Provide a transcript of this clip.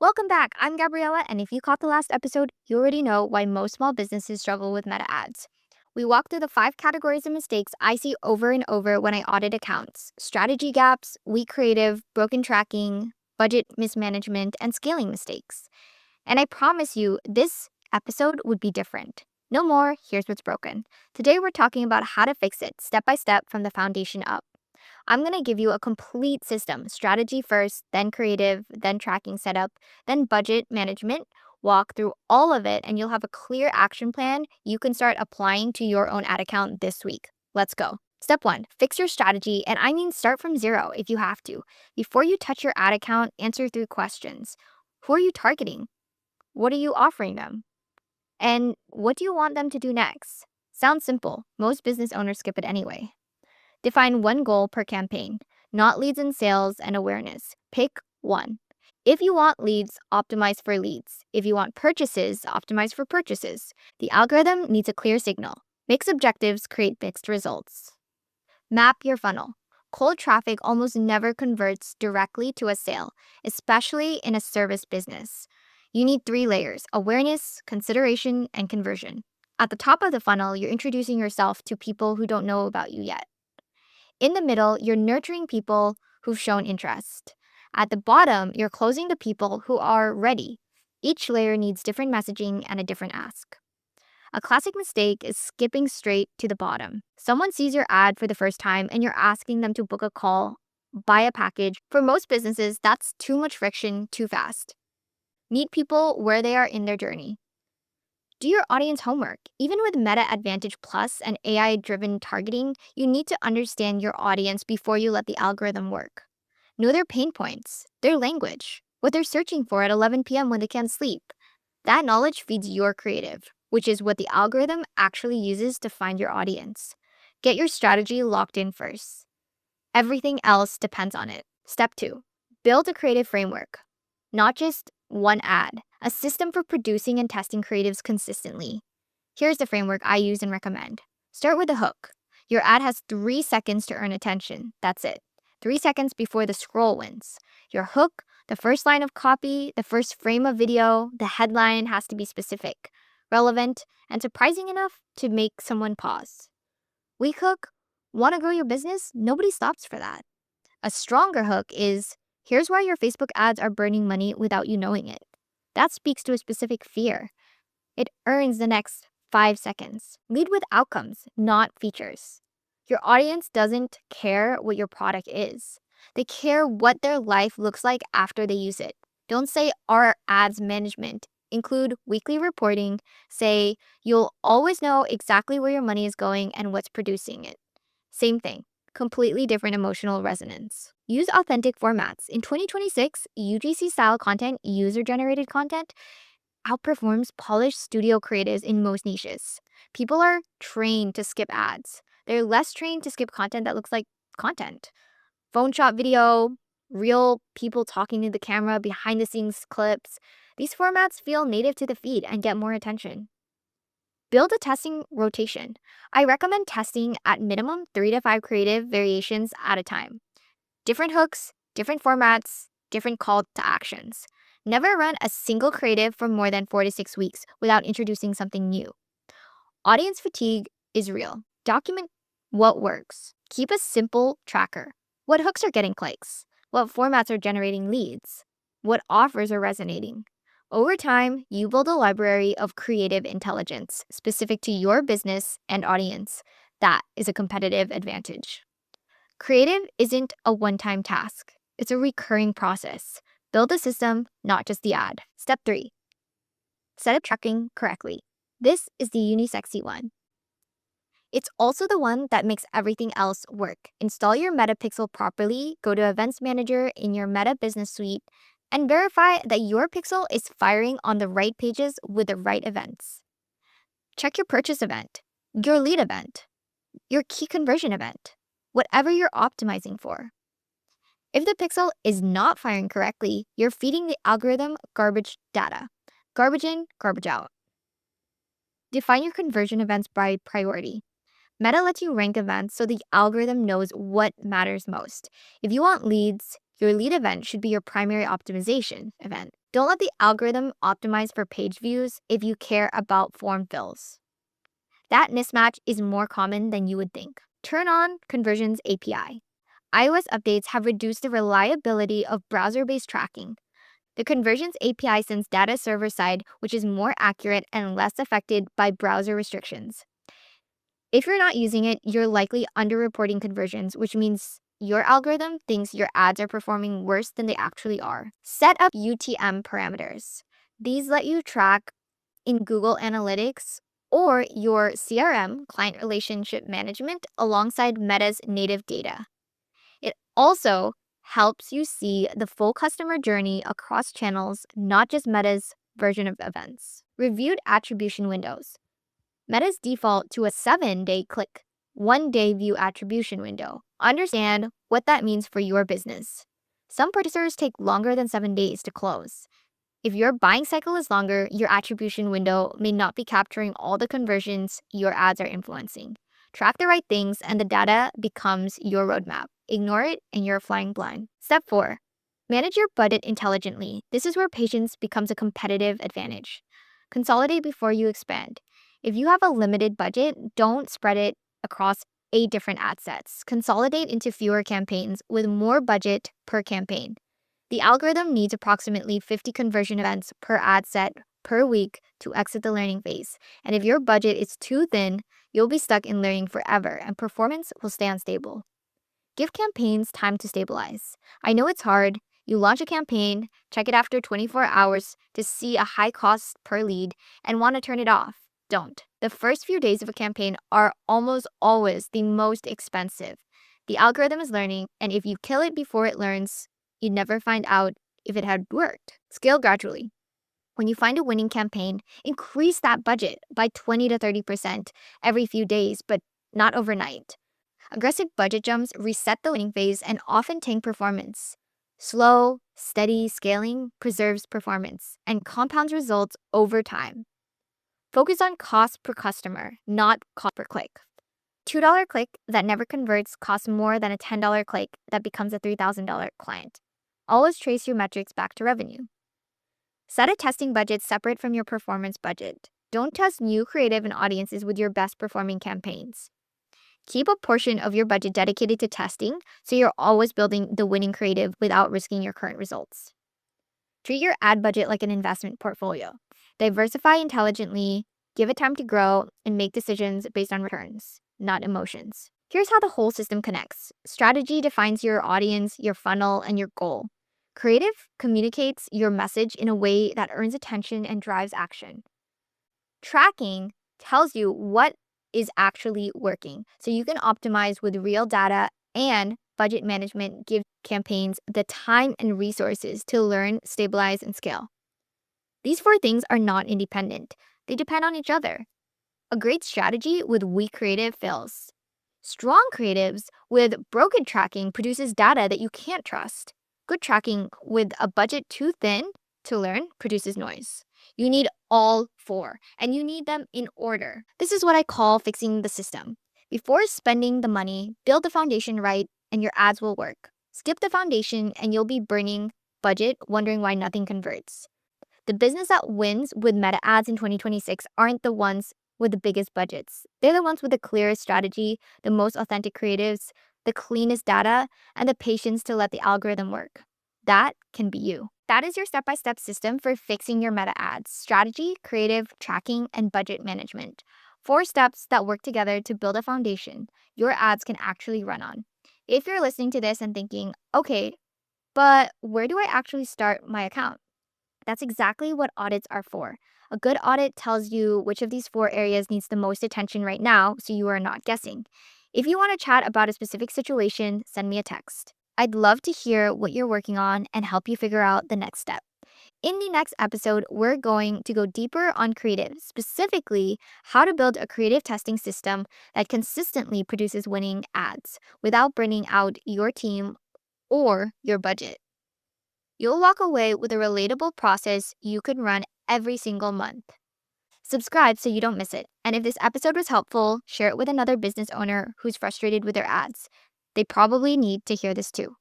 Welcome back. I'm Gabriella, and if you caught the last episode, you already know why most small businesses struggle with meta ads. We walked through the 5 categories of mistakes I see over and over when I audit accounts: strategy gaps, weak creative, broken tracking, budget mismanagement, and scaling mistakes. And I promise you, this episode would be different. No more, here's what's broken. Today, we're talking about how to fix it step by step from the foundation up. I'm going to give you a complete system: strategy first, then creative, then tracking setup, then budget management. Walk through all of it, and you'll have a clear action plan you can start applying to your own ad account this week. Let's go. Step 1, fix your strategy, and I mean start from zero if you have to. Before you touch your ad account, answer 3 questions. Who are you targeting? What are you offering them? And what do you want them to do next? Sounds simple. Most business owners skip it anyway. Define one goal per campaign, not leads and sales and awareness. Pick one. If you want leads, optimize for leads. If you want purchases, optimize for purchases. The algorithm needs a clear signal. Mixed objectives create mixed results. Map your funnel. Cold traffic almost never converts directly to a sale, especially in a service business. You need 3 layers: awareness, consideration, and conversion. At the top of the funnel, you're introducing yourself to people who don't know about you yet. In the middle, you're nurturing people who've shown interest. At the bottom, you're closing the people who are ready. Each layer needs different messaging and a different ask. A classic mistake is skipping straight to the bottom. Someone sees your ad for the first time and you're asking them to book a call, buy a package. For most businesses, that's too much friction too fast. Meet people where they are in their journey. Do your audience homework. Even with Meta Advantage Plus and AI-driven targeting, you need to understand your audience before you let the algorithm work. Know their pain points, their language, what they're searching for at 11 p.m. when they can't sleep. That knowledge feeds your creative, which is what the algorithm actually uses to find your audience. Get your strategy locked in first. Everything else depends on it. Step 2, build a creative framework. Not just one ad, a system for producing and testing creatives consistently. Here's the framework I use and recommend. Start with a hook. Your ad has 3 seconds to earn attention. That's it. 3 seconds before the scroll wins. Your hook, the first line of copy, the first frame of video, the headline has to be specific, relevant, and surprising enough to make someone pause. Weak hook, want to grow your business? Nobody stops for that. A stronger hook is, here's why your Facebook ads are burning money without you knowing it. That speaks to a specific fear. It earns the next 5 seconds. Lead with outcomes, not features. Your audience doesn't care what your product is. They care what their life looks like after they use it. Don't say our ads management. Include weekly reporting. Say you'll always know exactly where your money is going and what's producing it. Same thing. Completely different emotional resonance. Use authentic formats. In 2026, UGC-style content, user-generated content, outperforms polished studio creatives in most niches. People are trained to skip ads. They're less trained to skip content that looks like content. Phone shot video, real people talking to the camera, behind-the-scenes clips. These formats feel native to the feed and get more attention. Build a testing rotation. I recommend testing at minimum 3 to 5 creative variations at a time. Different hooks, different formats, different call to actions. Never run a single creative for more than 4 to 6 weeks without introducing something new. Audience fatigue is real. Document what works. Keep a simple tracker. What hooks are getting clicks? What formats are generating leads? What offers are resonating? Over time, you build a library of creative intelligence specific to your business and audience. That is a competitive advantage. Creative isn't a one-time task. It's a recurring process. Build a system, not just the ad. Step 3, set up tracking correctly. This is the unisexy one. It's also the one that makes everything else work. Install your Meta Pixel properly, go to Events Manager in your Meta Business Suite, and verify that your pixel is firing on the right pages with the right events. Check your purchase event, your lead event, your key conversion event, whatever you're optimizing for. If the pixel is not firing correctly, you're feeding the algorithm garbage data. Garbage in, garbage out. Define your conversion events by priority. Meta lets you rank events so the algorithm knows what matters most. If you want leads, your lead event should be your primary optimization event. Don't let the algorithm optimize for page views if you care about form fills. That mismatch is more common than you would think. Turn on Conversions API. iOS updates have reduced the reliability of browser-based tracking. The Conversions API sends data server-side, which is more accurate and less affected by browser restrictions. If you're not using it, you're likely underreporting conversions, which means your algorithm thinks your ads are performing worse than they actually are. Set up UTM parameters. These let you track in Google Analytics or your CRM, client relationship management, alongside Meta's native data. It also helps you see the full customer journey across channels, not just Meta's version of events. Reviewed attribution windows. Meta's default to a 7-day click, 1-day view attribution window. Understand what that means for your business. Some purchasers take longer than 7 days to close. If your buying cycle is longer, your attribution window may not be capturing all the conversions your ads are influencing. Track the right things and the data becomes your roadmap. Ignore it and you're flying blind. Step 4. Manage your budget intelligently. This is where patience becomes a competitive advantage. Consolidate before you expand. If you have a limited budget, don't spread it across 8 different ad sets. Consolidate into fewer campaigns with more budget per campaign. The algorithm needs approximately 50 conversion events per ad set per week to exit the learning phase. And if your budget is too thin, you'll be stuck in learning forever and performance will stay unstable. Give campaigns time to stabilize. I know it's hard. You launch a campaign, check it after 24 hours to see a high cost per lead, and want to turn it off. Don't. The first few days of a campaign are almost always the most expensive. The algorithm is learning, and if you kill it before it learns, you'd never find out if it had worked. Scale gradually. When you find a winning campaign, increase that budget by 20 to 30% every few days, but not overnight. Aggressive budget jumps reset the winning phase and often tank performance. Slow, steady scaling preserves performance and compounds results over time. Focus on cost per customer, not cost per click. $2 click that never converts costs more than a $10 click that becomes a $3,000 client. Always trace your metrics back to revenue. Set a testing budget separate from your performance budget. Don't test new creative and audiences with your best performing campaigns. Keep a portion of your budget dedicated to testing so you're always building the winning creative without risking your current results. Treat your ad budget like an investment portfolio. Diversify intelligently, give it time to grow, and make decisions based on returns, not emotions. Here's how the whole system connects. Strategy defines your audience, your funnel, and your goal. Creative communicates your message in a way that earns attention and drives action. Tracking tells you what is actually working, so you can optimize with real data, and budget management gives campaigns the time and resources to learn, stabilize, and scale. These 4 things are not independent. They depend on each other. A great strategy with weak creative fails. Strong creatives with broken tracking produces data that you can't trust. Good tracking with a budget too thin to learn produces noise. You need all 4, and you need them in order. This is what I call fixing the system. Before spending the money, build the foundation right, and your ads will work. Skip the foundation, and you'll be burning budget, wondering why nothing converts. The business that wins with Meta ads in 2026 aren't the ones with the biggest budgets. They're the ones with the clearest strategy, the most authentic creatives, the cleanest data, and the patience to let the algorithm work. That can be you. That is your step-by-step system for fixing your Meta ads: strategy, creative, tracking, and budget management. 4 steps that work together to build a foundation your ads can actually run on. If you're listening to this and thinking, okay, but where do I actually start my account? That's exactly what audits are for. A good audit tells you which of these 4 areas needs the most attention right now, so you are not guessing. If you want to chat about a specific situation, send me a text. I'd love to hear what you're working on and help you figure out the next step. In the next episode, we're going to go deeper on creative, specifically how to build a creative testing system that consistently produces winning ads without burning out your team or your budget. You'll walk away with a relatable process you can run every single month. Subscribe so you don't miss it. And if this episode was helpful, share it with another business owner who's frustrated with their ads. They probably need to hear this too.